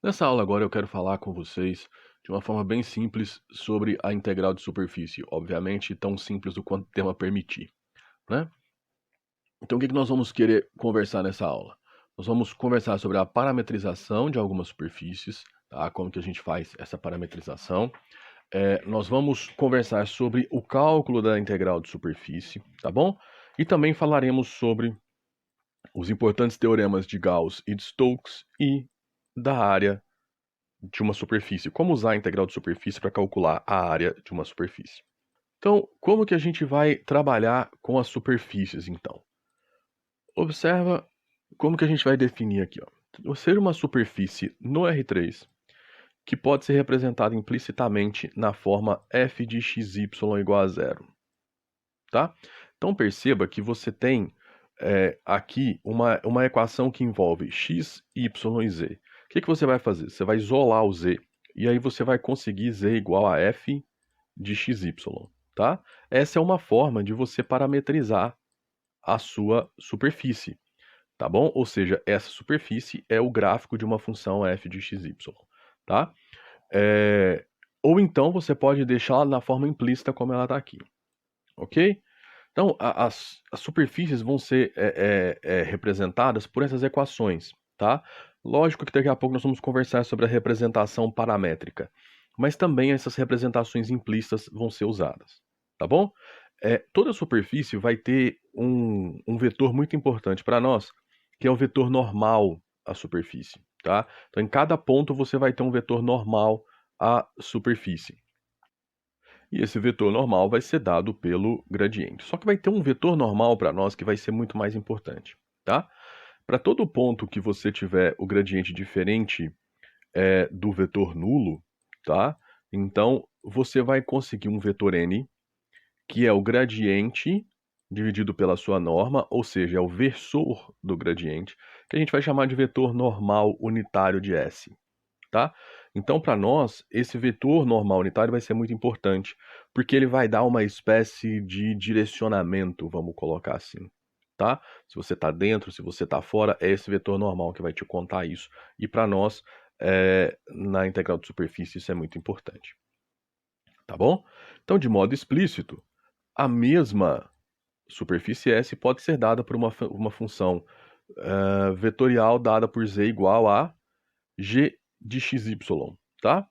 Nessa aula agora eu quero falar com vocês de uma forma bem simples sobre a integral de superfície, obviamente tão simples o quanto o tema permitir, né? Então o que nós vamos querer conversar nessa aula? Nós vamos conversar sobre a parametrização de algumas superfícies, tá? Como que a gente faz essa parametrização. Nós vamos conversar sobre o cálculo da integral de superfície, tá bom? E também falaremos sobre os importantes teoremas de Gauss e de Stokes e da área de uma superfície. Como usar a integral de superfície para calcular a área de uma superfície. Então, como que a gente vai trabalhar com as superfícies, então? Observa como que a gente vai definir aqui, ó. Ser uma superfície no R3, que pode ser representada implicitamente na forma f de xy igual a zero, tá? Então, perceba que você tem aqui uma equação que envolve x, y e z. O que você vai fazer? Você vai isolar o z, e aí você vai conseguir z igual a f de xy, tá? Essa é uma forma de você parametrizar a sua superfície, tá bom? Ou seja, essa superfície é o gráfico de uma função f de xy, tá? Ou então você pode deixá-la na forma implícita como ela está aqui, ok? Então, as superfícies vão ser representadas por essas equações, tá? Lógico que daqui a pouco nós vamos conversar sobre a representação paramétrica, mas também essas representações implícitas vão ser usadas, tá bom? Toda superfície vai ter um vetor muito importante para nós, que é o vetor normal à superfície, tá? Então, em cada ponto você vai ter um vetor normal à superfície. E esse vetor normal vai ser dado pelo gradiente. Só que vai ter um vetor normal para nós que vai ser muito mais importante, tá? Para todo ponto que você tiver o gradiente diferente do vetor nulo, tá? Então, você vai conseguir um vetor n, que é o gradiente dividido pela sua norma, ou seja, é o versor do gradiente, que a gente vai chamar de vetor normal unitário de S, tá? Então, para nós, esse vetor normal unitário vai ser muito importante, porque ele vai dar uma espécie de direcionamento, vamos colocar assim, tá? Se você está dentro, se você está fora, é esse vetor normal que vai te contar isso. E para nós, na integral de superfície, isso é muito importante, tá bom? Então, de modo explícito, a mesma superfície S pode ser dada por uma função vetorial dada por z igual a g de xy, tá?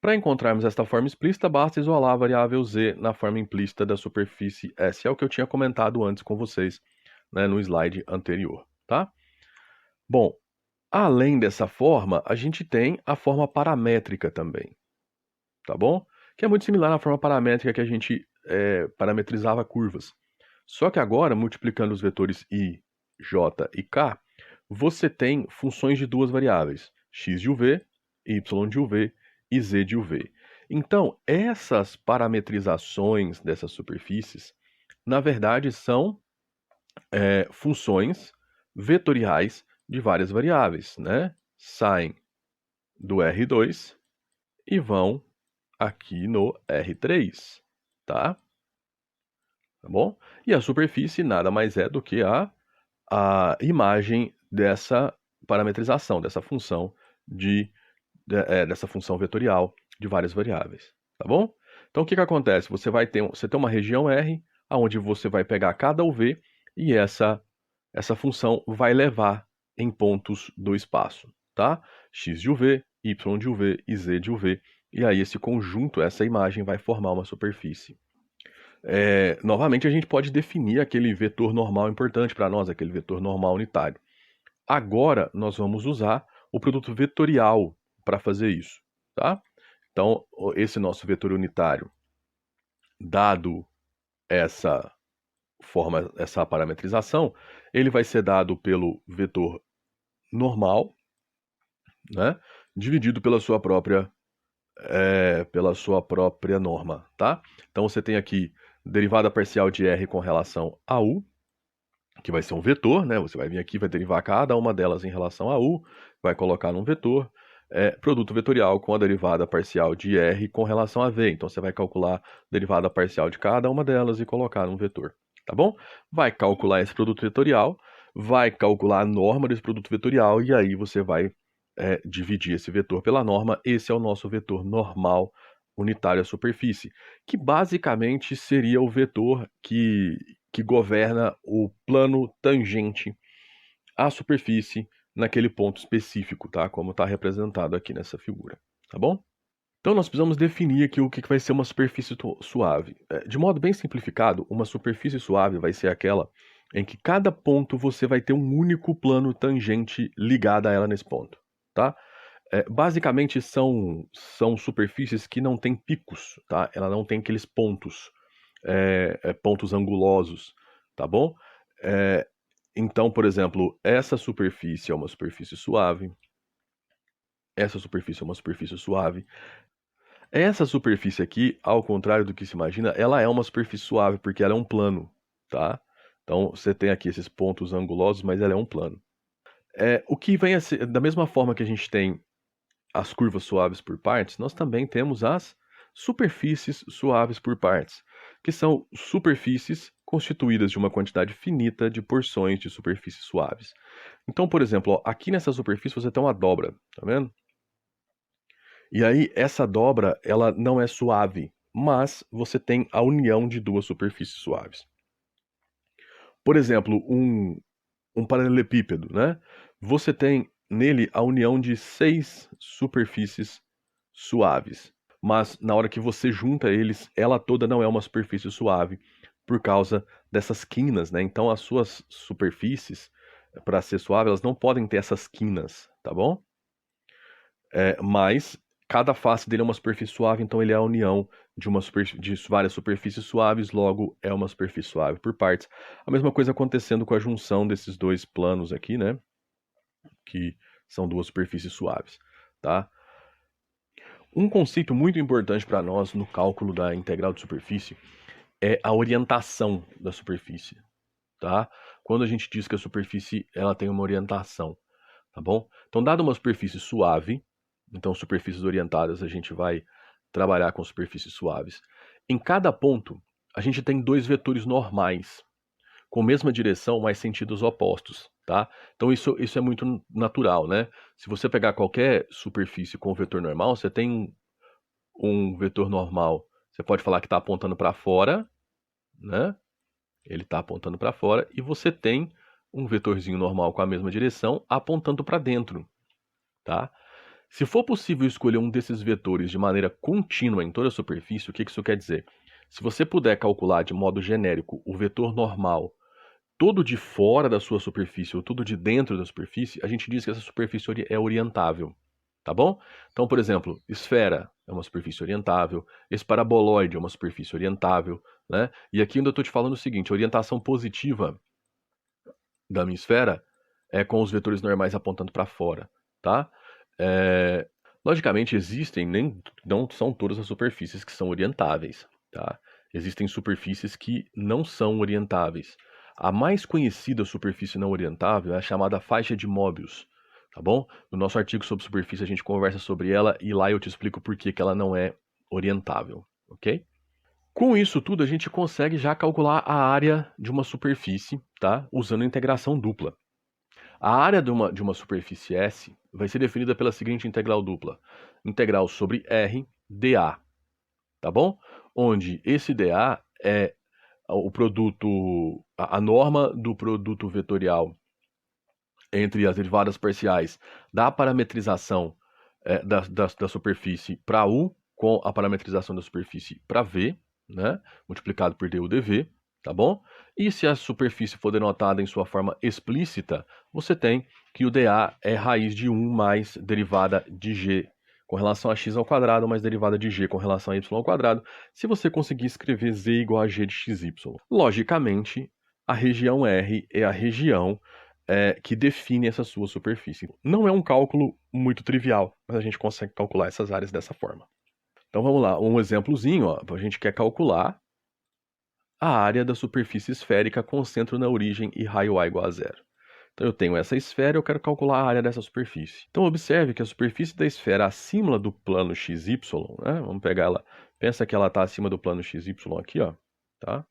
Para encontrarmos esta forma explícita, basta isolar a variável z na forma implícita da superfície S. É o que eu tinha comentado antes com vocês, né, no slide anterior, tá? Bom, além dessa forma, a gente tem a forma paramétrica também, tá bom? Que é muito similar à forma paramétrica que a gente parametrizava curvas. Só que agora, multiplicando os vetores i, j e k, você tem funções de duas variáveis, x de uv, y de uv e z de uv. Então, essas parametrizações dessas superfícies, na verdade, são funções vetoriais de várias variáveis, né? Saem do R2 e vão aqui no R3, tá? Tá bom? E a superfície nada mais é do que a imagem dessa parametrização, dessa função dessa função vetorial de várias variáveis, tá bom? Então o que acontece? Você tem uma região R, onde você vai pegar cada UV e essa função vai levar em pontos do espaço, tá? X de UV, Y de UV e Z de UV. E aí esse conjunto, essa imagem vai formar uma superfície. Novamente a gente pode definir aquele vetor normal importante para nós, aquele vetor normal unitário. Agora nós vamos usar o produto vetorial para fazer isso, tá? Então, esse nosso vetor unitário, dado essa forma, essa parametrização, ele vai ser dado pelo vetor normal, né? Dividido pela sua própria norma, tá? Então você tem aqui derivada parcial de R com relação a U, que vai ser um vetor, né? Você vai vir aqui, vai derivar cada uma delas em relação a U, vai colocar num vetor, produto vetorial com a derivada parcial de R com relação a V. Então você vai calcular a derivada parcial de cada uma delas e colocar num vetor, tá bom? Vai calcular esse produto vetorial, vai calcular a norma desse produto vetorial e aí você vai dividir esse vetor pela norma, esse é o nosso vetor normal unitário à superfície, que basicamente seria o vetor que governa o plano tangente à superfície naquele ponto específico, tá? Como está representado aqui nessa figura, tá bom? Então nós precisamos definir aqui o que vai ser uma superfície suave. De modo bem simplificado, uma superfície suave vai ser aquela em que cada ponto você vai ter um único plano tangente ligado a ela nesse ponto, tá? Basicamente são superfícies que não têm picos, tá? Ela não tem aqueles pontos, pontos angulosos, tá bom? Então, por exemplo, essa superfície é uma superfície suave, essa superfície é uma superfície suave. Essa superfície aqui, ao contrário do que se imagina, ela é uma superfície suave porque ela é um plano, tá? Então você tem aqui esses pontos angulosos, mas ela é um plano. O que vem a ser, da mesma forma que a gente tem as curvas suaves por partes, nós também temos as superfícies suaves por partes, que são superfícies constituídas de uma quantidade finita de porções de superfícies suaves. Então, por exemplo, ó, aqui nessa superfície você tem uma dobra, tá vendo? E aí, essa dobra, ela não é suave, mas você tem a união de duas superfícies suaves. Por exemplo, um paralelepípedo, né? Você tem nele a união de 6 superfícies suaves. Mas na hora que você junta eles, ela toda não é uma superfície suave por causa dessas quinas, né? Então as suas superfícies, para ser suave, elas não podem ter essas quinas, tá bom? Mas cada face dele é uma superfície suave, então ele é a união de várias superfícies suaves, logo é uma superfície suave por partes. A mesma coisa acontecendo com a junção desses dois planos aqui, né? Que são duas superfícies suaves, tá? Um conceito muito importante para nós no cálculo da integral de superfície é a orientação da superfície, tá? Quando a gente diz que a superfície ela tem uma orientação, tá bom? Então, dada uma superfície suave, então superfícies orientadas a gente vai trabalhar com superfícies suaves. Em cada ponto, a gente tem dois vetores normais, com a mesma direção, mas sentidos opostos, tá? Então isso é muito natural, né? Se você pegar qualquer superfície com vetor normal, você tem um vetor normal. Você pode falar que está apontando para fora, né? Ele está apontando para fora, e você tem um vetorzinho normal com a mesma direção apontando para dentro, tá? Se for possível escolher um desses vetores de maneira contínua em toda a superfície, o que isso quer dizer? Se você puder calcular de modo genérico o vetor normal todo de fora da sua superfície ou tudo de dentro da superfície, a gente diz que essa superfície é orientável, tá bom? Então, por exemplo, esfera é uma superfície orientável, esse paraboloide é uma superfície orientável, né? E aqui ainda estou te falando o seguinte, a orientação positiva da minha esfera é com os vetores normais apontando para fora, tá? Logicamente existem, não são todas as superfícies que são orientáveis, tá? Existem superfícies que não são orientáveis. A mais conhecida superfície não orientável é a chamada faixa de Möbius, tá bom? No nosso artigo sobre superfície a gente conversa sobre ela e lá eu te explico por que ela não é orientável, ok? Com isso tudo a gente consegue já calcular a área de uma superfície, tá? Usando integração dupla. A área de uma superfície S vai ser definida pela seguinte integral dupla. Integral sobre R dA, tá bom? Onde esse dA é o produto, a norma do produto vetorial entre as derivadas parciais da parametrização da superfície para U com a parametrização da superfície para V, né? Multiplicado por du dv, tá bom? E se a superfície for denotada em sua forma explícita, você tem que o dA é raiz de 1 mais derivada de g com relação a x ao quadrado, mais derivada de g com relação a y ao quadrado, se você conseguir escrever z igual a g de xy. Logicamente, a região R é a região que define essa sua superfície. Não é um cálculo muito trivial, mas a gente consegue calcular essas áreas dessa forma. Então vamos lá, um exemplozinho, ó, a gente quer calcular a área da superfície esférica com centro na origem e raio A igual a zero. Então eu tenho essa esfera e eu quero calcular a área dessa superfície. Então observe que a superfície da esfera acima do plano XY, né? Vamos pegar ela, pensa que ela está acima do plano XY aqui, ó, tá?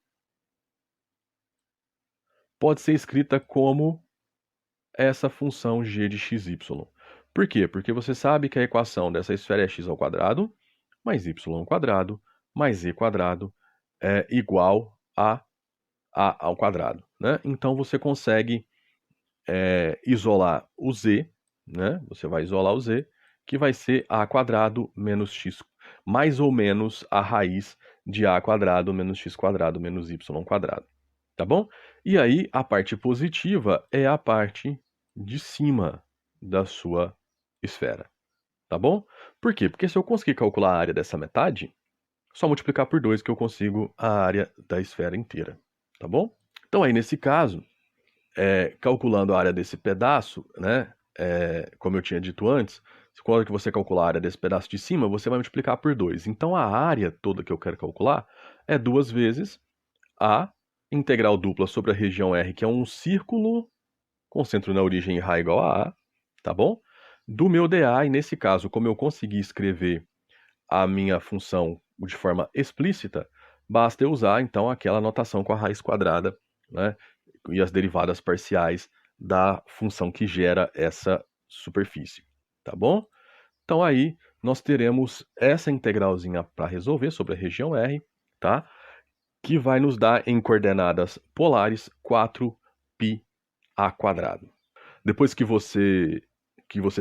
Pode ser escrita como essa função g de xy. Por quê? Porque você sabe que a equação dessa esfera é x ao quadrado mais y ao quadrado mais z quadrado é igual a ao quadrado, né? Então você consegue isolar o z, né? Você vai isolar o z, que vai ser a quadrado menos x, mais ou menos a raiz de a quadrado menos x quadrado menos y quadrado, tá bom? E aí a parte positiva é a parte de cima da sua esfera, tá bom? Por quê? Porque se eu conseguir calcular a área dessa metade, só multiplicar por 2 que eu consigo a área da esfera inteira, tá bom? Então aí nesse caso, calculando a área desse pedaço, né, como eu tinha dito antes, quando que você calcular a área desse pedaço de cima, você vai multiplicar por 2. Então a área toda que eu quero calcular é 2 vezes a integral dupla sobre a região R, que é um círculo com centro na origem e ρ igual a, tá bom? Do meu dA, e nesse caso, como eu consegui escrever a minha função de forma explícita, basta eu usar, então, aquela notação com a raiz quadrada, né, e as derivadas parciais da função que gera essa superfície, tá bom? Então aí nós teremos essa integralzinha para resolver sobre a região R, tá? Que vai nos dar em coordenadas polares 4π a quadrado. Depois que você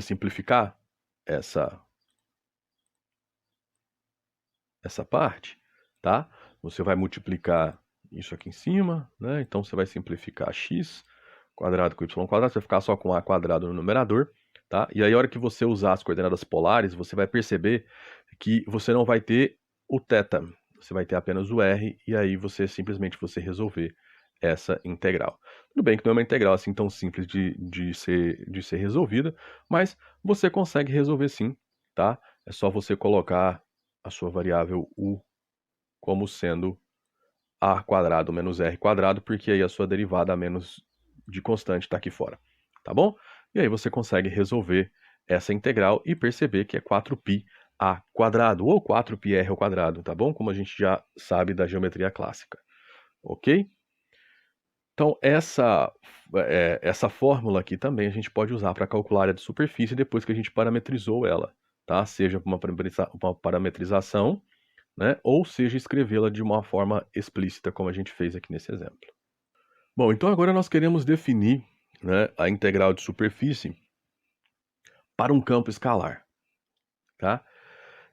simplificar essa parte, tá? Você vai multiplicar isso aqui em cima, né? Então você vai simplificar x quadrado com y quadrado, você vai ficar só com a quadrado no numerador, tá? E aí a hora que você usar as coordenadas polares, você vai perceber que você não vai ter o θ, você vai ter apenas o r, e aí você simplesmente resolver essa integral. Tudo bem que não é uma integral assim tão simples de ser resolvida, mas você consegue resolver sim, tá? É só você colocar a sua variável u como sendo a quadrado menos r quadrado, porque aí a sua derivada a menos de constante está aqui fora, tá bom? E aí você consegue resolver essa integral e perceber que é 4π a quadrado, ou 4πr ao quadrado, tá bom? Como a gente já sabe da geometria clássica, ok? Então, essa fórmula aqui também a gente pode usar para calcular a área de superfície depois que a gente parametrizou ela, tá? Seja uma parametrização, né? Ou seja, escrevê-la de uma forma explícita, como a gente fez aqui nesse exemplo. Bom, então agora nós queremos definir, né, a integral de superfície para um campo escalar, tá?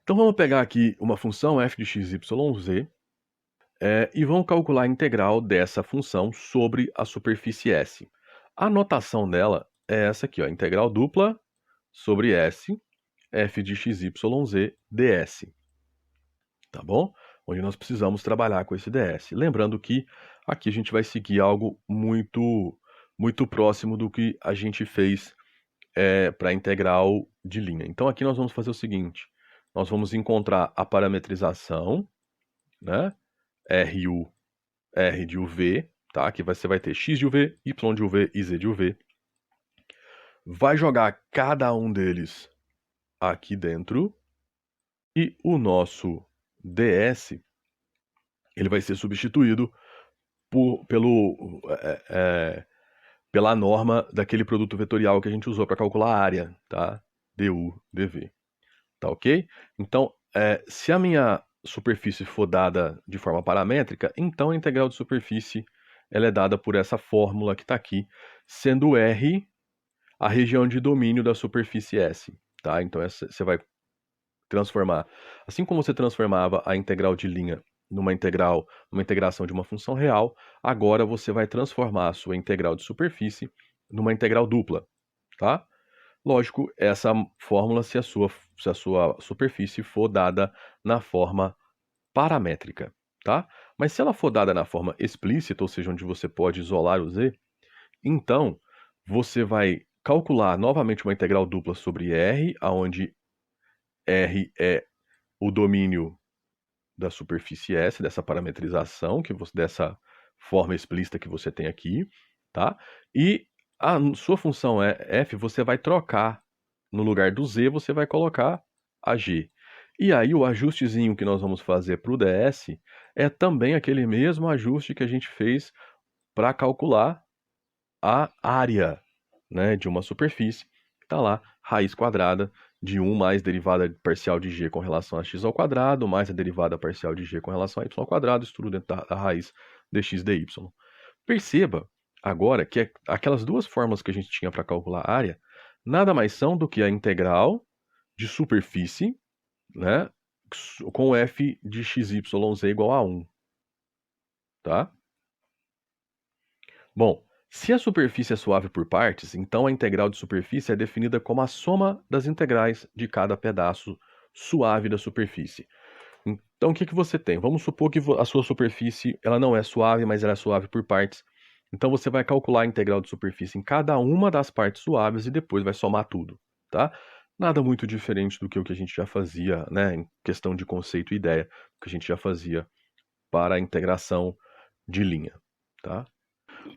Então vamos pegar aqui uma função f de x, y, z, e vamos calcular a integral dessa função sobre a superfície S. A notação dela é essa aqui, ó, integral dupla sobre S, f de x, y, z, ds. Tá bom? Onde nós precisamos trabalhar com esse ds. Lembrando que aqui a gente vai seguir algo muito próximo do que a gente fez para a integral de linha. Então aqui nós vamos fazer o seguinte, nós vamos encontrar a parametrização, né? R de UV, tá? Aqui você vai ter x de UV, y de UV e z de UV. Vai jogar cada um deles aqui dentro e o nosso ds ele vai ser substituído pela norma daquele produto vetorial que a gente usou para calcular a área, tá? du, dv. Tá ok? Então, se a minha superfície for dada de forma paramétrica, então a integral de superfície ela é dada por essa fórmula que está aqui, sendo R a região de domínio da superfície S. Tá? Então você vai transformar, assim como você transformava a integral de linha numa integração de uma função real, agora você vai transformar a sua integral de superfície numa integral dupla, tá? Lógico, essa fórmula se a sua superfície for dada na forma paramétrica, tá? Mas se ela for dada na forma explícita, ou seja, onde você pode isolar o z, então você vai calcular novamente uma integral dupla sobre R, onde R é o domínio da superfície S, dessa parametrização, dessa forma explícita que você tem aqui, tá? E a sua função f, você vai trocar, no lugar do z, você vai colocar a g. E aí o ajustezinho que nós vamos fazer para o ds é também aquele mesmo ajuste que a gente fez para calcular a área, né, de uma superfície, Está lá, raiz quadrada de 1 mais derivada parcial de g com relação a x ao quadrado, mais a derivada parcial de g com relação a y ao quadrado, isso tudo dentro da raiz dx dy. Perceba agora que aquelas duas fórmulas que a gente tinha para calcular a área, nada mais são do que a integral de superfície, né, com f de xyz igual a 1. Tá? Bom, se a superfície é suave por partes, então a integral de superfície é definida como a soma das integrais de cada pedaço suave da superfície. Então, o que você tem? Vamos supor que a sua superfície ela não é suave, mas ela é suave por partes. Então, você vai calcular a integral de superfície em cada uma das partes suaves e depois vai somar tudo, tá? Nada muito diferente do que o que a gente já fazia, né, em questão de conceito e ideia, que a gente já fazia para a integração de linha, tá?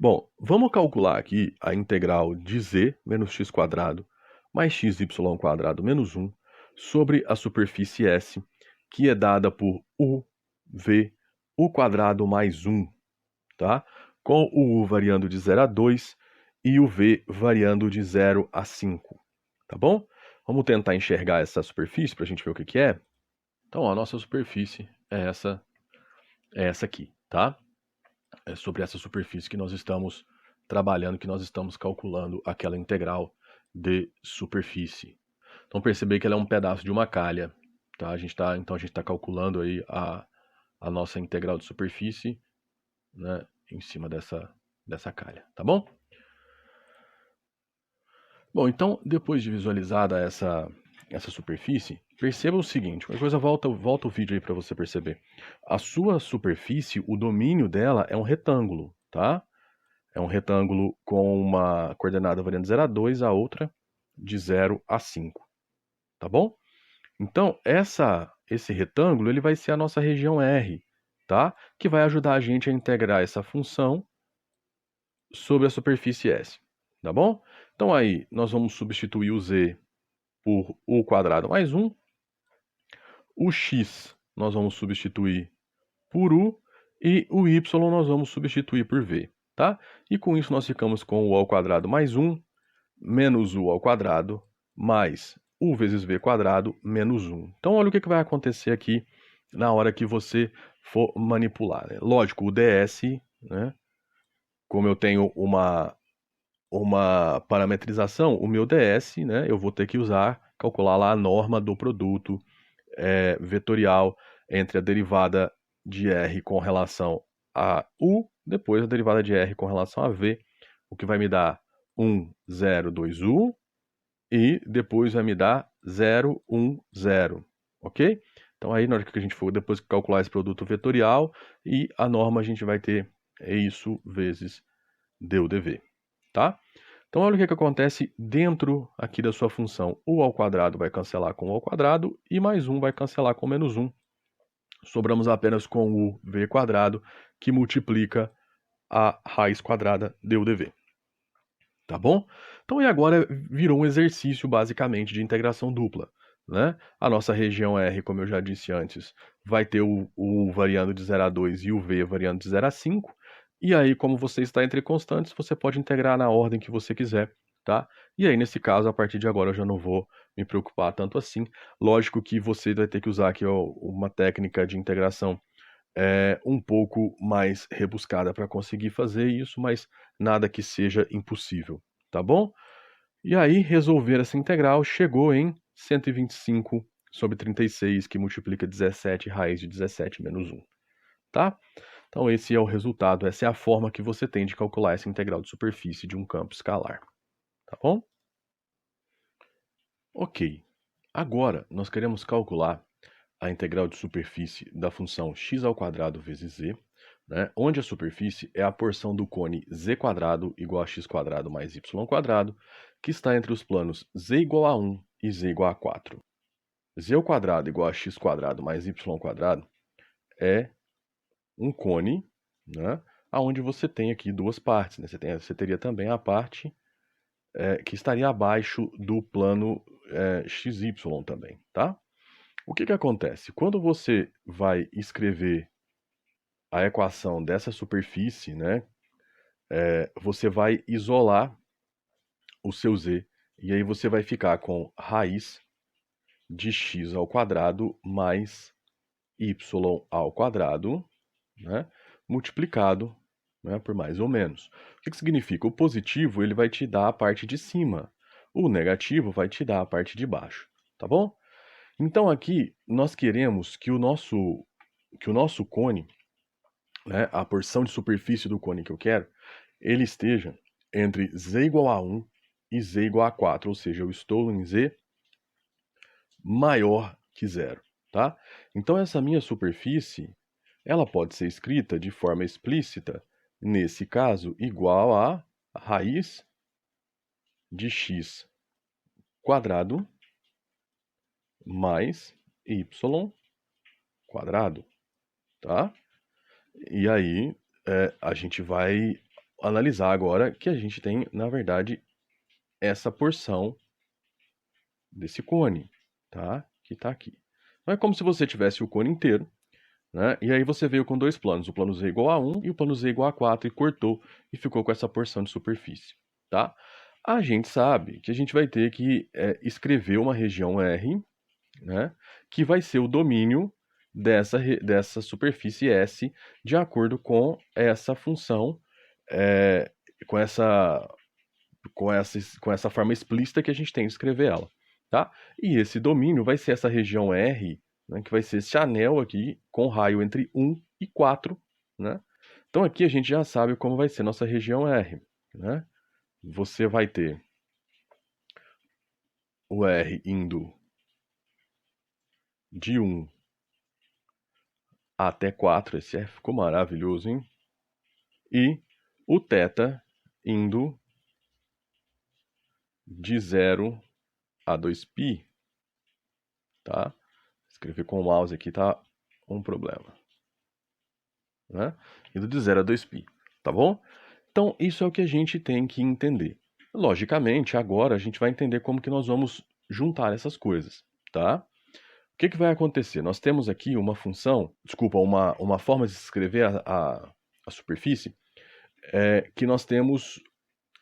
Bom, vamos calcular aqui a integral de z menos x quadrado mais xy quadrado menos 1 sobre a superfície S, que é dada por uv u quadrado mais 1, tá? Com o u variando de 0 a 2 e o v variando de 0 a 5, tá bom? Vamos tentar enxergar essa superfície para a gente ver o que é. Então, a nossa superfície é essa aqui, tá? É sobre essa superfície que nós estamos trabalhando, que nós estamos calculando aquela integral de superfície. Então perceber que ela é um pedaço de uma calha, tá? Então a gente está calculando aí a nossa integral de superfície, né, em cima dessa calha, tá bom? Bom, então depois de visualizada essa superfície, perceba o seguinte, qualquer coisa volta o vídeo aí para você perceber. A sua superfície, o domínio dela é um retângulo, tá? É um retângulo com uma coordenada variando de 0 a 2, a outra de 0 a 5, tá bom? Então, esse retângulo ele vai ser a nossa região R, tá? Que vai ajudar a gente a integrar essa função sobre a superfície S, tá bom? Então aí, nós vamos substituir o z por u quadrado mais 1, o x nós vamos substituir por u e o y nós vamos substituir por v, tá? E com isso nós ficamos com o ao quadrado mais 1 menos u ao quadrado mais u vezes v quadrado menos 1. Então, olha o que vai acontecer aqui na hora que você for manipular, né? Lógico, o ds, né? Como eu tenho uma parametrização, o meu ds, né? Eu vou ter que calcular lá a norma do produto vetorial entre a derivada de r com relação a u, depois a derivada de r com relação a v, o que vai me dar 1, 0, 2u, e depois vai me dar 0, 1, 0, ok? Então aí na hora que a gente for depois calcular esse produto vetorial e a norma a gente vai ter isso vezes du dv, tá? Então olha o que acontece dentro aqui da sua função. U ao quadrado vai cancelar com u ao quadrado e mais 1 vai cancelar com menos 1. Sobramos apenas com o v quadrado que multiplica a raiz quadrada du dv. Tá bom? Então, e agora virou um exercício basicamente de integração dupla, né? A nossa região R, como eu já disse antes, vai ter o U variando de 0 a 2 e o V variando de 0 a 5. E aí, como você está entre constantes, você pode integrar na ordem que você quiser, tá? E aí, nesse caso, a partir de agora, eu já não vou me preocupar tanto assim. Lógico que você vai ter que usar aqui uma técnica de integração um pouco mais rebuscada para conseguir fazer isso, mas nada que seja impossível, tá bom? E aí, resolver essa integral chegou em 125 sobre 36, que multiplica 17 raiz de 17 menos 1, tá? Então esse é o resultado, essa é a forma que você tem de calcular essa integral de superfície de um campo escalar, tá bom? Ok, agora nós queremos calcular a integral de superfície da função x ao quadrado vezes z, né, onde a superfície é a porção do cone z quadrado igual a x quadrado mais y quadrado, que está entre os planos z igual a 1 e z igual a 4. Z ao quadrado igual a x quadrado mais y quadrado é um cone, né, onde você tem aqui duas partes. Né? Você teria também a parte que estaria abaixo do plano xy também, tá? O que acontece? Quando você vai escrever a equação dessa superfície, né, você vai isolar o seu z E aí você vai ficar com raiz de x ao quadrado mais y ao quadrado, né, multiplicado, né, por mais ou menos. O que significa? O positivo ele vai te dar a parte de cima, o negativo vai te dar a parte de baixo, tá bom? Então aqui nós queremos que o nosso cone, né, a porção de superfície do cone que eu quero, ele esteja entre z igual a 1 e z igual a 4, ou seja, eu estou em z maior que zero, tá? Então essa minha superfície, ela pode ser escrita de forma explícita, nesse caso, igual a raiz de x quadrado mais y quadrado, tá? E aí a gente vai analisar agora que a gente tem, na verdade, essa porção desse cone, tá? Que está aqui. Então é como se você tivesse o cone inteiro, né? E aí você veio com dois planos, o plano z igual a 1 e o plano z igual a 4, e cortou e ficou com essa porção de superfície, tá? A gente sabe que a gente vai ter que escrever uma região R, né? Que vai ser o domínio dessa superfície S de acordo com essa função, com essa forma explícita que a gente tem de escrever ela, tá? E esse domínio vai ser essa região R, né, que vai ser esse anel aqui com raio entre 1 e 4, né? Então aqui a gente já sabe como vai ser nossa região R, né? Você vai ter o R indo de 1 até 4, esse R ficou maravilhoso, hein? E o θ indo de 0 a 2π, tá? Escrever com o mouse aqui tá um problema, né? Indo de 0 a 2π, tá bom? Então, isso é o que a gente tem que entender. Logicamente, agora a gente vai entender como que nós vamos juntar essas coisas, tá? O que vai acontecer? Nós temos aqui uma função, desculpa, uma forma de escrever a superfície, que nós temos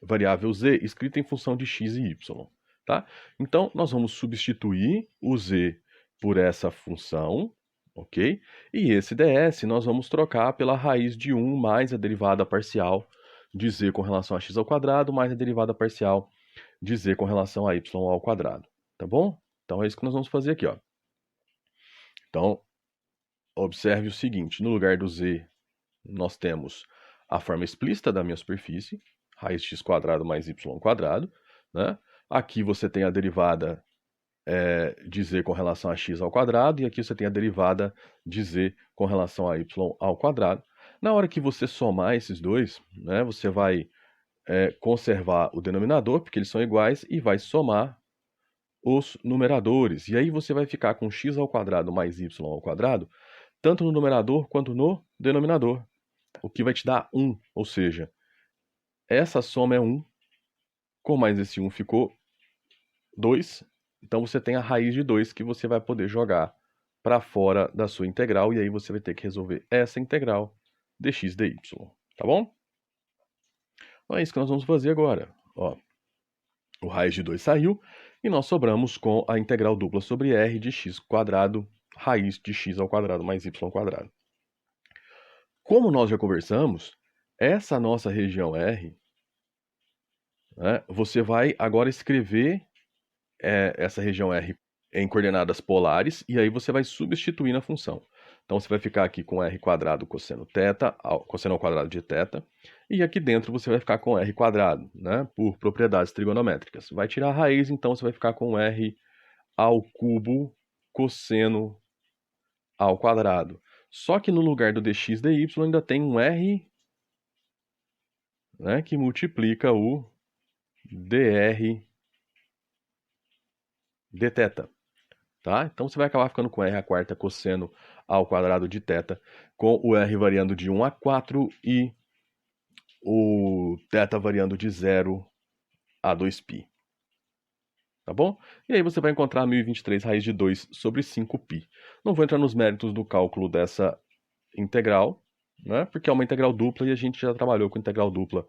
variável z escrita em função de x e y, tá? Então, nós vamos substituir o z por essa função, ok? E esse ds nós vamos trocar pela raiz de 1 mais a derivada parcial de z com relação a x ao quadrado, mais a derivada parcial de z com relação a y ao quadrado, tá bom? Então, é isso que nós vamos fazer aqui, ó. Então, observe o seguinte, no lugar do z, nós temos a forma explícita da minha superfície, raiz de x quadrado mais y quadrado, né? Aqui você tem a derivada de z com relação a x ao quadrado, e aqui você tem a derivada de z com relação a y ao quadrado. Na hora que você somar esses dois, né, você vai conservar o denominador, porque eles são iguais, e vai somar os numeradores. E aí você vai ficar com x ao quadrado mais y ao quadrado, tanto no numerador quanto no denominador, o que vai te dar 1, ou seja, essa soma é 1, com mais esse 1 ficou 2, então você tem a raiz de 2 que você vai poder jogar para fora da sua integral, e aí você vai ter que resolver essa integral dx dy, tá bom? Então é isso que nós vamos fazer agora. Ó, o raiz de 2 saiu, e nós sobramos com a integral dupla sobre r de x quadrado, raiz de x ao quadrado mais y quadrado. Como nós já conversamos, essa nossa região R, né, você vai agora escrever essa região R em coordenadas polares, e aí você vai substituir na função. Então você vai ficar aqui com r quadrado cosseno ao quadrado de θ, e aqui dentro você vai ficar com r quadrado, né, por propriedades trigonométricas. Vai tirar a raiz, então você vai ficar com r ao cubo cosseno ao quadrado. Só que no lugar do dx dy ainda tem um r, né, que multiplica o dr dθ. Tá? Então você vai acabar ficando com r a quarta cosseno ao quadrado de θ, com o r variando de 1 a 4 e o θ variando de 0 a 2π. Tá bom? E aí você vai encontrar 1023 raiz de 2 sobre 5π. Não vou entrar nos méritos do cálculo dessa integral, né? Porque é uma integral dupla e a gente já trabalhou com integral dupla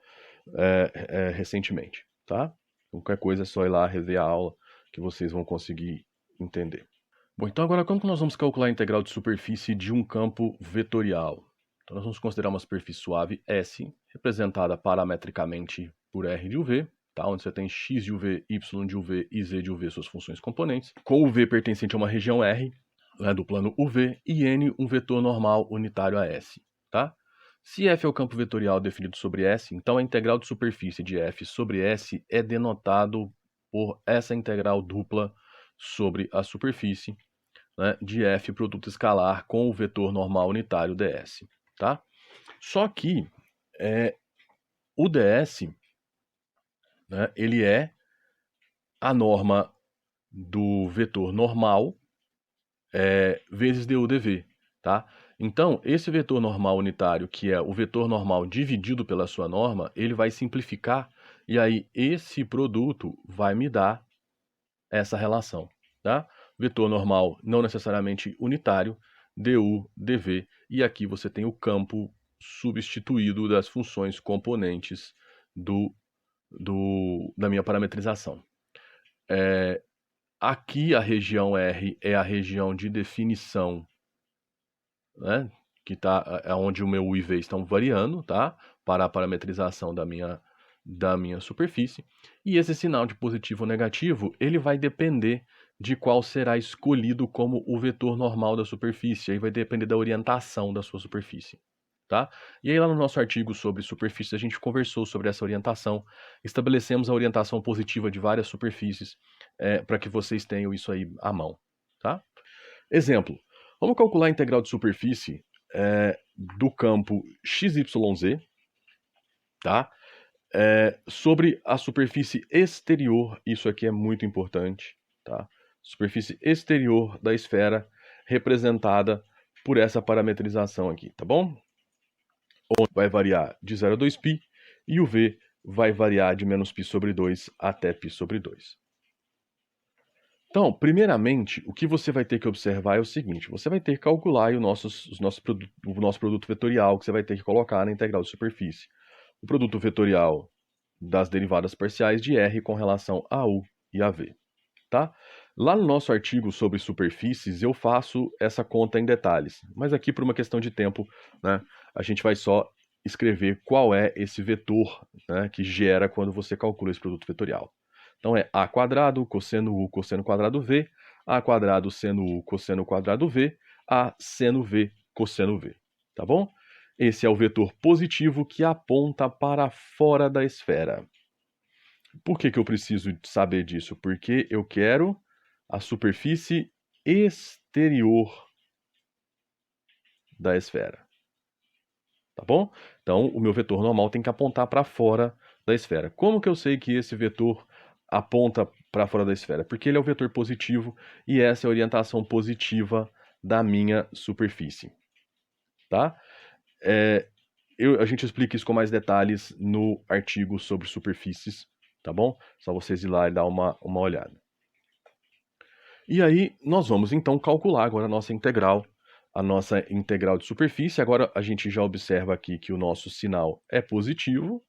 recentemente, tá? Qualquer coisa é só ir lá rever a aula que vocês vão conseguir entender. Bom, então agora como que nós vamos calcular a integral de superfície de um campo vetorial? Então nós vamos considerar uma superfície suave S, representada parametricamente por R de UV, tá? Onde você tem x de UV, y de UV e z de UV, suas funções componentes, com o V pertencente a uma região R, né, do plano UV, e N um vetor normal unitário a S, tá? Se F é o campo vetorial definido sobre S, então a integral de superfície de F sobre S é denotado por essa integral dupla sobre a superfície, né, de F produto escalar com o vetor normal unitário ds, tá? Só que o ds, né, ele é a norma do vetor normal vezes du dv, tá? Então, esse vetor normal unitário, que é o vetor normal dividido pela sua norma, ele vai simplificar, e aí esse produto vai me dar essa relação, tá? Vetor normal não necessariamente unitário, du, dv, e aqui você tem o campo substituído das funções componentes da minha parametrização. Aqui a região R é a região de definição, né? Que é onde o meu U e V estão variando, tá? Para a parametrização da minha superfície. E esse sinal de positivo ou negativo, ele vai depender de qual será escolhido como o vetor normal da superfície. Aí vai depender da orientação da sua superfície, tá? E aí lá no nosso artigo sobre superfície a gente conversou sobre essa orientação, estabelecemos a orientação positiva de várias superfícies para que vocês tenham isso aí à mão, tá? Exemplo, vamos calcular a integral de superfície do campo XYZ, tá? Sobre a superfície exterior, isso aqui é muito importante, tá? Superfície exterior da esfera representada por essa parametrização aqui, tá bom? Onde vai variar de 0 a 2π e o V vai variar de menos π sobre 2 até π sobre 2. Então, primeiramente, o que você vai ter que observar é o seguinte, você vai ter que calcular aí o nosso produto vetorial que você vai ter que colocar na integral de superfície. O produto vetorial das derivadas parciais de R com relação a U e a V, tá? Lá no nosso artigo sobre superfícies, eu faço essa conta em detalhes, mas aqui por uma questão de tempo, né, a gente vai só escrever qual é esse vetor, né, que gera quando você calcula esse produto vetorial. Então é a quadrado, cosseno U, cosseno quadrado V, a quadrado, seno U, cosseno quadrado V, a seno V, cosseno V, tá bom? Esse é o vetor positivo que aponta para fora da esfera. Por que eu preciso saber disso? Porque eu quero a superfície exterior da esfera. Tá bom? Então, o meu vetor normal tem que apontar para fora da esfera. Como que eu sei que esse vetor aponta para fora da esfera? Porque ele é o vetor positivo e essa é a orientação positiva da minha superfície. Tá? A gente explica isso com mais detalhes no artigo sobre superfícies, tá bom? Só vocês ir lá e dar uma olhada. E aí, nós vamos então calcular agora a nossa integral de superfície. Agora a gente já observa aqui que o nosso sinal é positivo,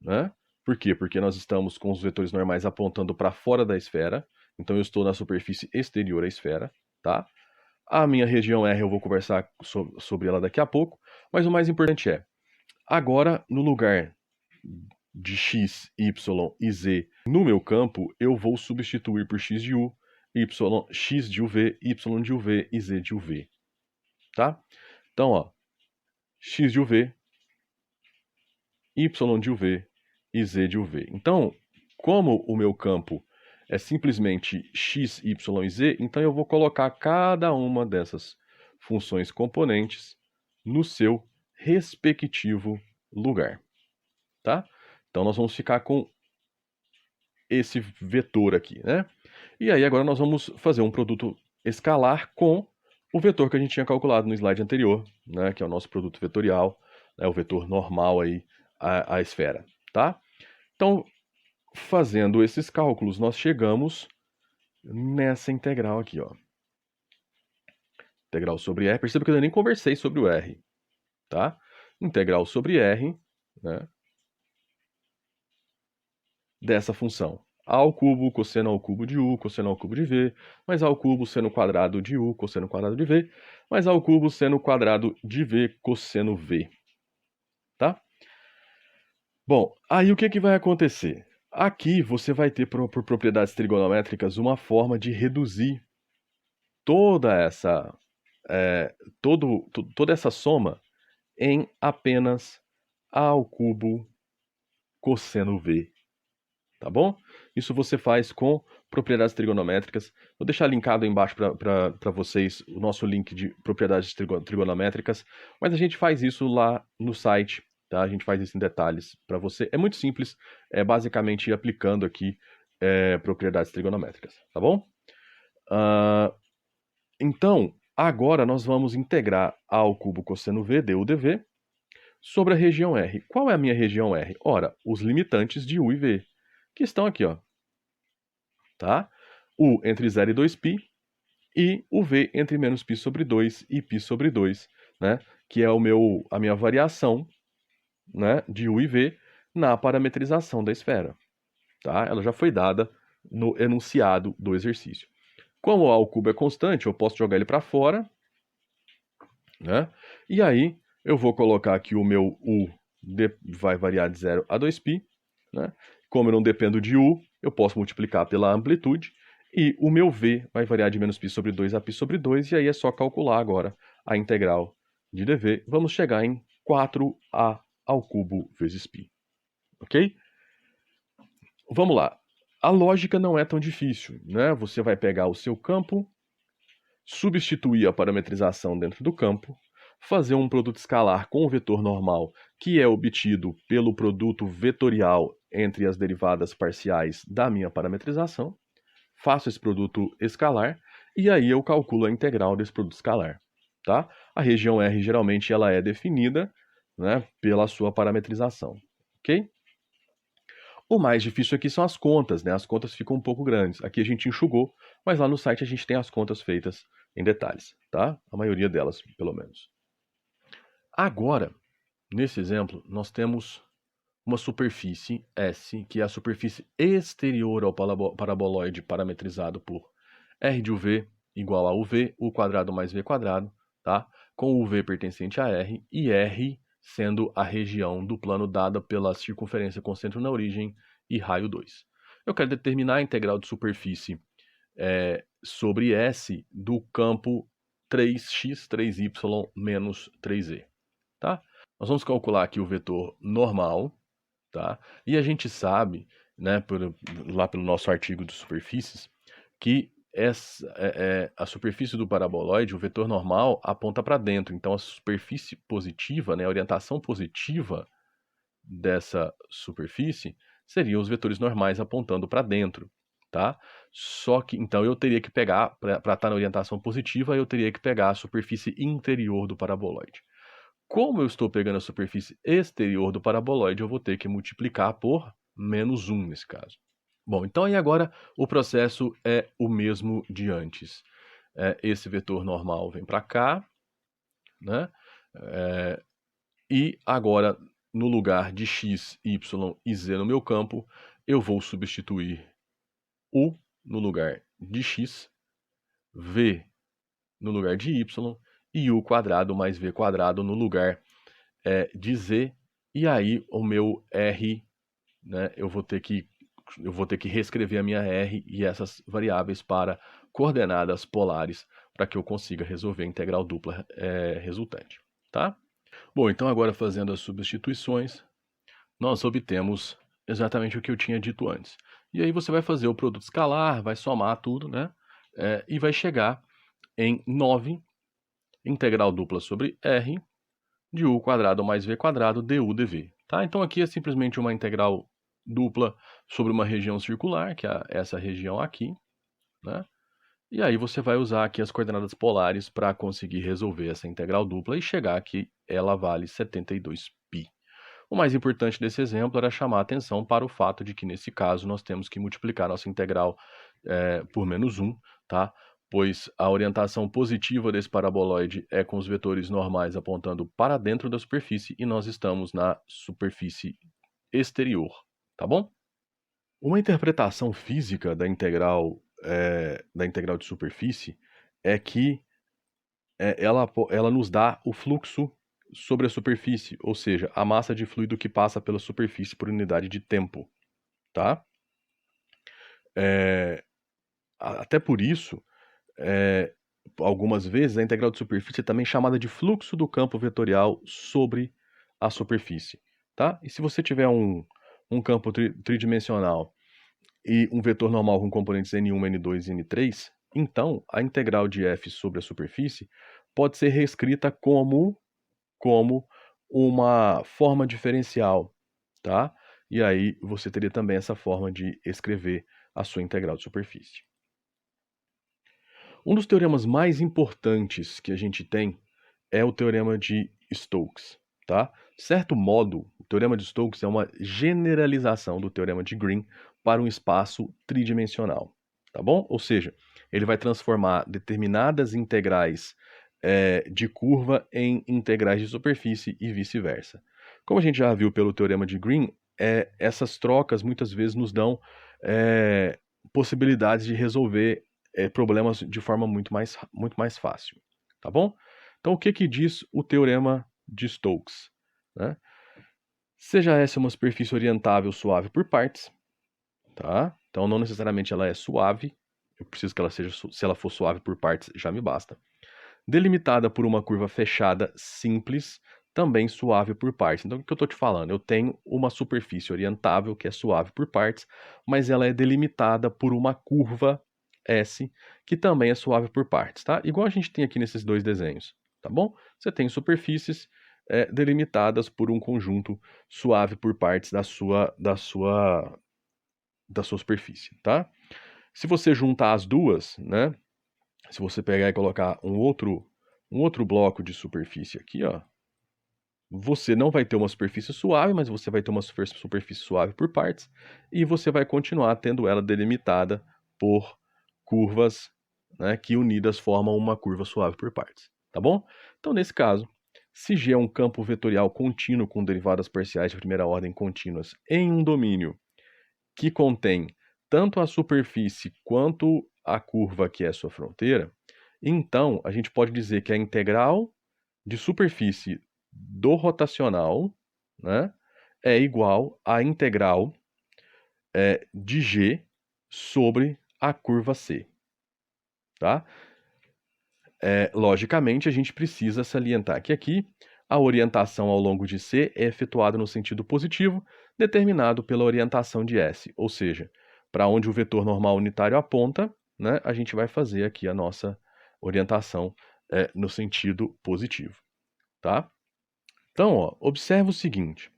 né? Por quê? Porque nós estamos com os vetores normais apontando para fora da esfera. Então eu estou na superfície exterior à esfera, tá? A minha região R eu vou conversar sobre ela daqui a pouco, mas o mais importante é, agora no lugar de x, y e z no meu campo, eu vou substituir por x de u, x de uv, y de uv e z de uv, tá? Então, ó, x de uv, y de uv e z de uv. Então, como o meu campo é simplesmente x, y e z, então eu vou colocar cada uma dessas funções componentes no seu respectivo lugar, tá? Então nós vamos ficar com esse vetor aqui, né? E aí agora nós vamos fazer um produto escalar com o vetor que a gente tinha calculado no slide anterior, né? Que é o nosso produto vetorial, né? O vetor normal aí à esfera, tá? Então, fazendo esses cálculos, nós chegamos nessa integral aqui, ó. Integral sobre R. Perceba que eu nem conversei sobre o R, tá? Integral sobre R, né? Dessa função. A ao cubo, cosseno ao cubo de U, cosseno ao cubo de V, mais A ao cubo, seno quadrado de U, cosseno quadrado de V, mais A ao cubo, seno quadrado de V, cosseno V. Tá? Bom, aí o que que vai acontecer? Aqui você vai ter, por propriedades trigonométricas, uma forma de reduzir toda essa, toda essa soma em apenas A ao cubo cosseno V, tá bom? Isso você faz com propriedades trigonométricas. Vou deixar linkado aí embaixo para vocês o nosso link de propriedades trigonométricas, mas a gente faz isso lá no site, tá? A gente faz isso em detalhes para você. É muito simples, é basicamente aplicando aqui propriedades trigonométricas, tá bom? Então, agora nós vamos integrar A ao cubo cosseno V, du dv, sobre a região R. Qual é a minha região R? Ora, os limitantes de U e V, que estão aqui, ó. Tá? U entre 0 e 2π, e o V entre menos π sobre 2 e π sobre 2, né? Que é a minha variação, né, de U e V na parametrização da esfera. Tá? Ela já foi dada no enunciado do exercício. Como o A ao cubo é constante, eu posso jogar ele para fora, né? E aí eu vou colocar aqui o meu U vai variar de 0 a 2π, né? Como eu não dependo de U, eu posso multiplicar pela amplitude, e o meu V vai variar de menos π sobre 2 a π sobre 2, e aí é só calcular agora a integral de dv. Vamos chegar em 4a ao cubo vezes π, ok? Vamos lá. A lógica não é tão difícil, né? Você vai pegar o seu campo, substituir a parametrização dentro do campo, fazer um produto escalar com o vetor normal, que é obtido pelo produto vetorial entre as derivadas parciais da minha parametrização, faço esse produto escalar, e aí eu calculo a integral desse produto escalar. Tá? A região R geralmente ela é definida, né, pela sua parametrização. Ok? O mais difícil aqui são as contas, né? As contas ficam um pouco grandes. Aqui a gente enxugou, mas lá no site a gente tem as contas feitas em detalhes, tá? A maioria delas, pelo menos. Agora, nesse exemplo, nós temos uma superfície S, que é a superfície exterior ao paraboloide parametrizado por R de UV igual a UV, U quadrado mais V quadrado, tá? Com UV pertencente a R e R sendo a região do plano dada pela circunferência com centro na origem e raio 2. Eu quero determinar a integral de superfície sobre S do campo 3x, 3y menos 3z. Tá? Nós vamos calcular aqui o vetor normal, tá? E a gente sabe, né, lá pelo nosso artigo de superfícies, que a superfície do paraboloide, o vetor normal, aponta para dentro. Então, a superfície positiva, né, a orientação positiva dessa superfície seriam os vetores normais apontando para dentro, tá? Só que, então, eu teria que pegar, para estar na orientação positiva, eu teria que pegar a superfície interior do paraboloide. Como eu estou pegando a superfície exterior do paraboloide, eu vou ter que multiplicar por menos 1 nesse caso. Bom, então aí agora o processo é o mesmo de antes. Esse vetor normal vem para cá, né? E agora, no lugar de x, y e z no meu campo, eu vou substituir U no lugar de x, V no lugar de y, e U quadrado mais V quadrado no lugar de z, e aí o meu R, né, eu vou ter que reescrever a minha R e essas variáveis para coordenadas polares para que eu consiga resolver a integral dupla resultante, tá? Bom, então agora fazendo as substituições, nós obtemos exatamente o que eu tinha dito antes. E aí você vai fazer o produto escalar, vai somar tudo, né? E vai chegar em 9 integral dupla sobre R de U quadrado mais V quadrado du dv. Tá? Então aqui é simplesmente uma integral dupla sobre uma região circular, que é essa região aqui, né? E aí você vai usar aqui as coordenadas polares para conseguir resolver essa integral dupla e chegar que ela vale 72π. O mais importante desse exemplo era chamar a atenção para o fato de que, nesse caso, nós temos que multiplicar nossa integral por menos 1, tá? Pois a orientação positiva desse paraboloide é com os vetores normais apontando para dentro da superfície e nós estamos na superfície exterior, tá bom? Uma interpretação física da integral de superfície é que ela nos dá o fluxo sobre a superfície, ou seja, a massa de fluido que passa pela superfície por unidade de tempo, tá? Até por isso, algumas vezes a integral de superfície é também chamada de fluxo do campo vetorial sobre a superfície, tá? E se você tiver um campo tridimensional e um vetor normal com componentes n1, n2 e n3, então a integral de f sobre a superfície pode ser reescrita como uma forma diferencial, tá? E aí você teria também essa forma de escrever a sua integral de superfície. Um dos teoremas mais importantes que a gente tem é o teorema de Stokes, tá? De certo modo, o teorema de Stokes é uma generalização do teorema de Green para um espaço tridimensional, tá bom? Ou seja, ele vai transformar determinadas integrais de curva em integrais de superfície e vice-versa. Como a gente já viu pelo teorema de Green, essas trocas muitas vezes nos dão possibilidades de resolver problemas de forma muito mais fácil, tá bom? Então, o que diz o teorema de Stokes? Né? Seja S uma superfície orientável suave por partes, tá? Então, não necessariamente ela é suave, eu preciso que ela seja, se ela for suave por partes, já me basta. Delimitada por uma curva fechada simples, também suave por partes. Então, o que eu estou te falando? Eu tenho uma superfície orientável que é suave por partes, mas ela é delimitada por uma curva S, que também é suave por partes, tá? Igual a gente tem aqui nesses dois desenhos, tá bom? Você tem superfícies delimitadas por um conjunto suave por partes da sua superfície, tá? Se você juntar as duas, né? Se você pegar e colocar um outro bloco de superfície aqui, ó, você não vai ter uma superfície suave, mas você vai ter uma superfície suave por partes, e você vai continuar tendo ela delimitada por curvas, né, que unidas formam uma curva suave por partes, tá bom? Então, nesse caso, se G é um campo vetorial contínuo com derivadas parciais de primeira ordem contínuas em um domínio que contém tanto a superfície quanto a curva que é sua fronteira, então a gente pode dizer que a integral de superfície do rotacional, né, é igual à integral de G sobre a curva C, tá? Logicamente, a gente precisa salientar que aqui a orientação ao longo de C é efetuada no sentido positivo, determinado pela orientação de S, ou seja, para onde o vetor normal unitário aponta, né, a gente vai fazer aqui a nossa orientação no sentido positivo, tá? Então, ó, observa o seguinte: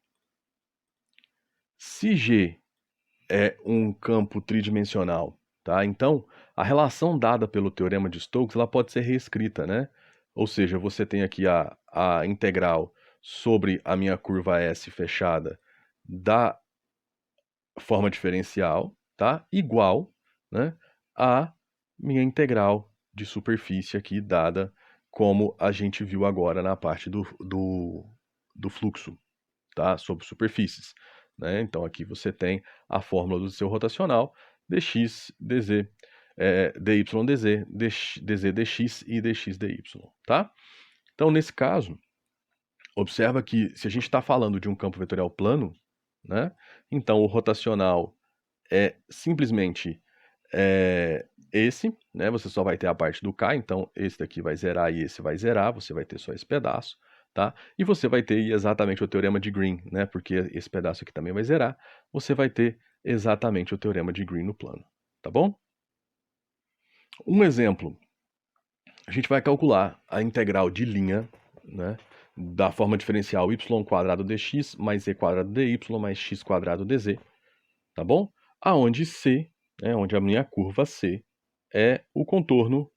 se G é um campo tridimensional, tá? Então, a relação dada pelo teorema de Stokes, ela pode ser reescrita, né? Ou seja, você tem aqui a integral sobre a minha curva S fechada da forma diferencial, tá? Igual, né, a minha integral de superfície aqui dada como a gente viu agora na parte do fluxo, tá? Sobre superfícies, né? Então aqui você tem a fórmula do seu rotacional, dx, dz, dy, dz, dz, dx e dx, dy, tá? Então, nesse caso, observa que se a gente está falando de um campo vetorial plano, né? Então o rotacional é simplesmente esse, né? Você só vai ter a parte do K, então esse daqui vai zerar e esse vai zerar, você vai ter só esse pedaço, tá? E você vai ter exatamente o teorema de Green, né? Porque esse pedaço aqui também vai zerar, você vai ter exatamente o teorema de Green no plano, tá bom? Um exemplo, a gente vai calcular a integral de linha, né? Da forma diferencial y² dx mais e² dy mais x² dz, tá bom? Aonde C, onde a minha curva C é o contorno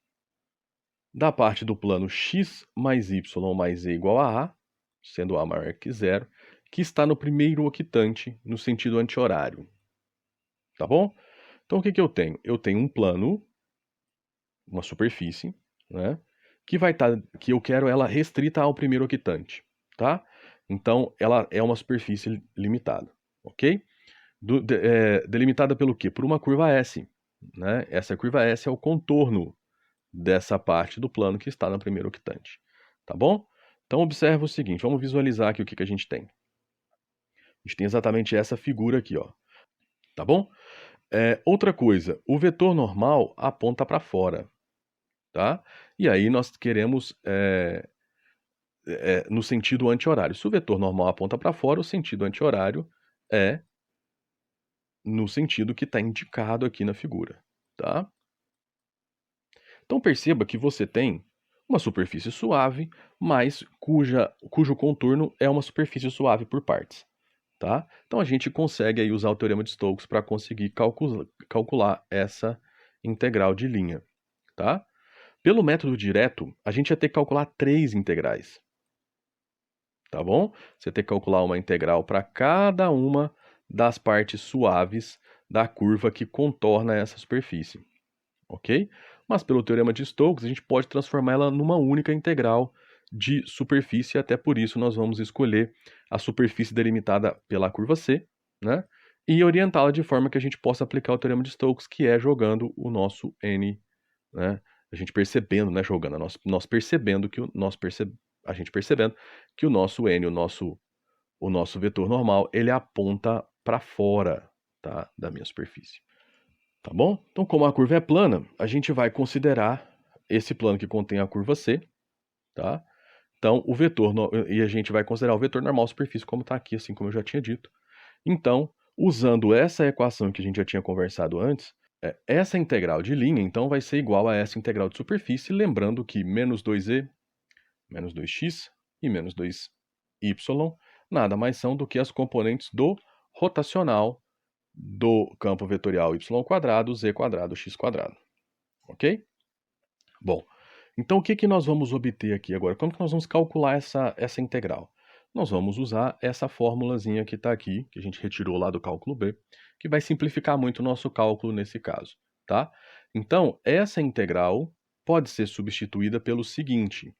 da parte do plano x mais y mais e igual a A, sendo A maior que zero, que está no primeiro octante no sentido anti-horário. Tá bom? Então o que eu tenho? Eu tenho um plano, uma superfície, né? Que eu quero ela restrita ao primeiro octante, tá? Então ela é uma superfície limitada, ok? delimitada pelo quê? Por uma curva S, né? Essa curva S é o contorno dessa parte do plano que está na primeira octante, tá bom? Então observa o seguinte, vamos visualizar aqui o que a gente tem. A gente tem exatamente essa figura aqui, ó, tá bom? Outra coisa, o vetor normal aponta para fora, tá? E aí nós queremos no sentido anti-horário. Se o vetor normal aponta para fora, o sentido anti-horário é no sentido que está indicado aqui na figura, tá? Então perceba que você tem uma superfície suave, mas cujo contorno é uma superfície suave por partes, tá? Então a gente consegue aí usar o teorema de Stokes para conseguir calcular essa integral de linha, tá? Pelo método direto, a gente ia ter que calcular 3 integrais, tá bom? Você tem que calcular uma integral para cada uma das partes suaves da curva que contorna essa superfície, ok? Mas pelo teorema de Stokes, a gente pode transformar ela numa única integral de superfície, até por isso nós vamos escolher a superfície delimitada pela curva C, né? E orientá-la de forma que a gente possa aplicar o teorema de Stokes, que é jogando o nosso N, né? A gente percebendo, né? Jogando, nós percebendo que a gente percebendo que o nosso N, o nosso vetor normal, ele aponta para fora, tá? Da minha superfície. Tá bom? Então, como a curva é plana, a gente vai considerar esse plano que contém a curva C, tá? Então, e a gente vai considerar o vetor normal superfície, como está aqui, assim como eu já tinha dito. Então, usando essa equação que a gente já tinha conversado antes, essa integral de linha, então, vai ser igual a essa integral de superfície, lembrando que menos 2e, menos 2x e menos 2y nada mais são do que as componentes do rotacional do campo vetorial y², z², x², ok? Bom, então o que nós vamos obter aqui agora? Como que nós vamos calcular essa integral? Nós vamos usar essa formulazinha que está aqui, que a gente retirou lá do cálculo B, que vai simplificar muito o nosso cálculo nesse caso, tá? Então, essa integral pode ser substituída pelo seguinte,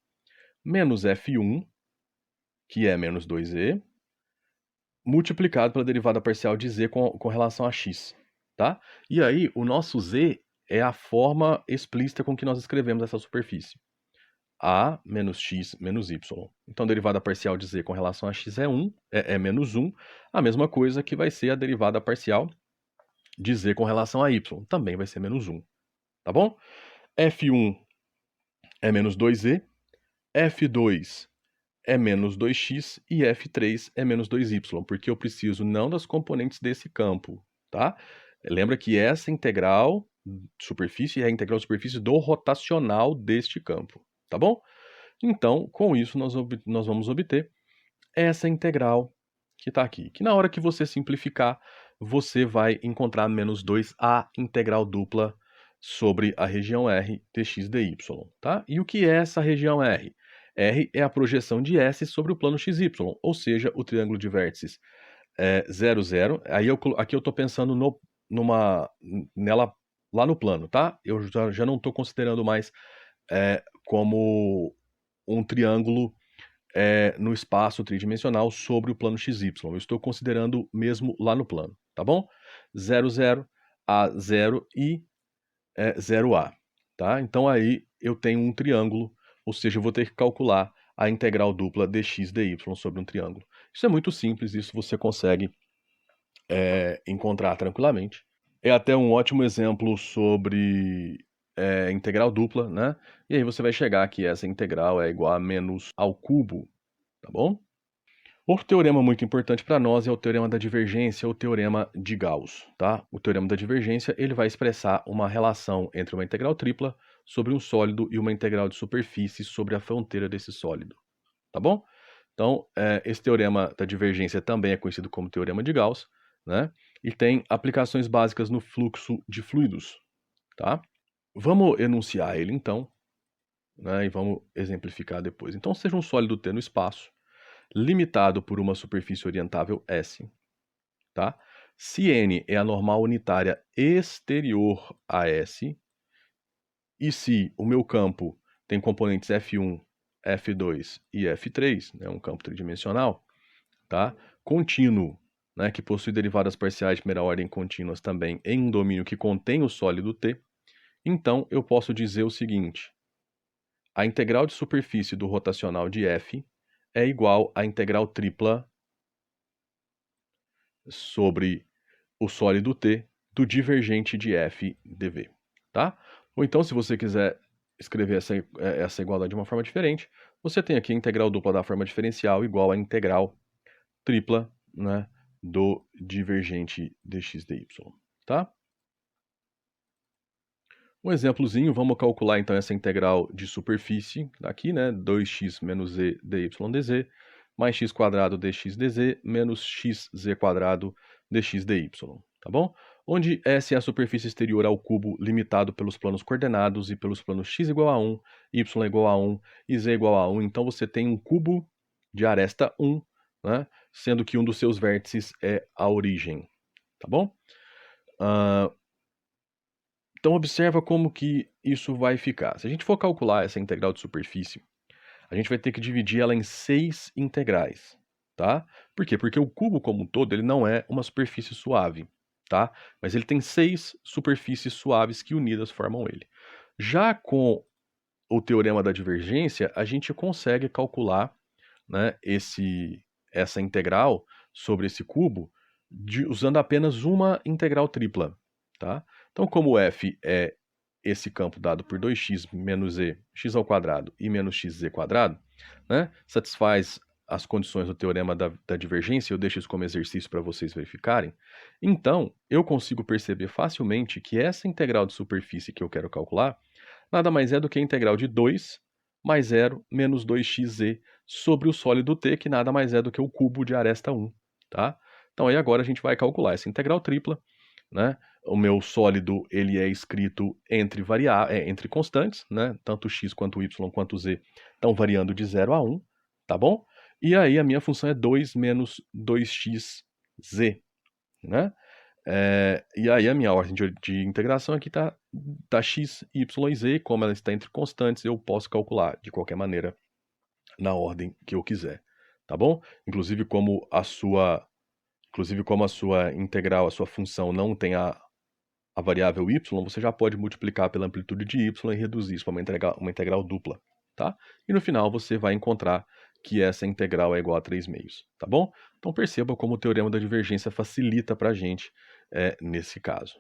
menos f1, que é menos 2e, multiplicado pela derivada parcial de z com relação a x, tá? E aí, o nosso z é a forma explícita com que nós escrevemos essa superfície. A menos x menos y. Então, a derivada parcial de z com relação a x é menos 1, a mesma coisa que vai ser a derivada parcial de z com relação a y, também vai ser menos 1, tá bom? f1 é menos 2z, f2 é menos 2x e f3 é menos 2y, porque eu preciso não das componentes desse campo, tá? Lembra que essa integral de superfície é a integral de superfície do rotacional deste campo, tá bom? Então, com isso, nós vamos obter essa integral que está aqui, que na hora que você simplificar, você vai encontrar menos 2a integral dupla sobre a região R dx dy, tá? E o que é essa região R? R é a projeção de S sobre o plano XY, ou seja, o triângulo de vértices 0, 0. Aqui eu estou pensando nela lá no plano, tá? Eu já não estou considerando mais como um triângulo no espaço tridimensional sobre o plano XY. Eu estou considerando mesmo lá no plano, tá bom? 0, 0, A0 e 0A, tá? Então aí eu tenho um triângulo, ou seja, eu vou ter que calcular a integral dupla dx dy sobre um triângulo. Isso é muito simples, isso você consegue encontrar tranquilamente. É até um ótimo exemplo sobre integral dupla, né? E aí você vai chegar que essa integral é igual a menos ao cubo, tá bom? Outro teorema muito importante para nós é o teorema da divergência ou teorema de Gauss, tá? O teorema da divergência, ele vai expressar uma relação entre uma integral tripla sobre um sólido e uma integral de superfície sobre a fronteira desse sólido, tá bom? Então, esse teorema da divergência também é conhecido como teorema de Gauss, né? E tem aplicações básicas no fluxo de fluidos, tá? Vamos enunciar ele então, né? E vamos exemplificar depois. Então, seja um sólido T no espaço, limitado por uma superfície orientável S, tá? Se N é a normal unitária exterior a S, e se o meu campo tem componentes F1, F2 e F3, né, um campo tridimensional, tá? Contínuo, né, que possui derivadas parciais de primeira ordem contínuas também em um domínio que contém o sólido T, então eu posso dizer o seguinte: a integral de superfície do rotacional de F é igual à integral tripla sobre o sólido T do divergente de F dV, tá? Ou então, se você quiser escrever essa igualdade de uma forma diferente, você tem aqui a integral dupla da forma diferencial igual à integral tripla, né, do divergente dx dy, tá? Um exemplozinho, vamos calcular então essa integral de superfície aqui, né, 2x menos z dy dz, mais x quadrado dx dz, menos xz quadrado dx dy, tá bom? Onde S é a superfície exterior ao cubo limitado pelos planos coordenados e pelos planos x igual a 1, y igual a 1 e z igual a 1. Então você tem um cubo de aresta 1, né, sendo que um dos seus vértices é a origem, tá bom? Então observa como que isso vai ficar. Se a gente for calcular essa integral de superfície, a gente vai ter que dividir ela em 6 integrais, tá? Por quê? Porque o cubo como um todo, ele não é uma superfície suave, tá? Mas ele tem 6 superfícies suaves que unidas formam ele. Já com o teorema da divergência, a gente consegue calcular, né, essa integral sobre esse cubo usando apenas uma integral tripla, tá? Então, como f é esse campo dado por 2x menos z, x ao quadrado e menos xz quadrado, né, satisfaz as condições do teorema da divergência, eu deixo isso como exercício para vocês verificarem. Então, eu consigo perceber facilmente que essa integral de superfície que eu quero calcular nada mais é do que a integral de 2 mais 0 menos 2xz sobre o sólido T, que nada mais é do que o cubo de aresta 1, tá? Então aí agora a gente vai calcular essa integral tripla, né? O meu sólido ele é escrito entre constantes, né? Tanto x quanto y quanto z estão variando de 0 a 1, tá bom? E aí a minha função é 2 menos 2xz, né? E aí a minha ordem de integração aqui tá x, y e z, como ela está entre constantes, eu posso calcular de qualquer maneira na ordem que eu quiser, tá bom? Inclusive como a sua integral, a sua função não tem a variável y, você já pode multiplicar pela amplitude de y e reduzir isso para uma integral dupla, tá? E no final você vai encontrar que essa integral é igual a 3/2, tá bom? Então perceba como o teorema da divergência facilita para a gente nesse caso.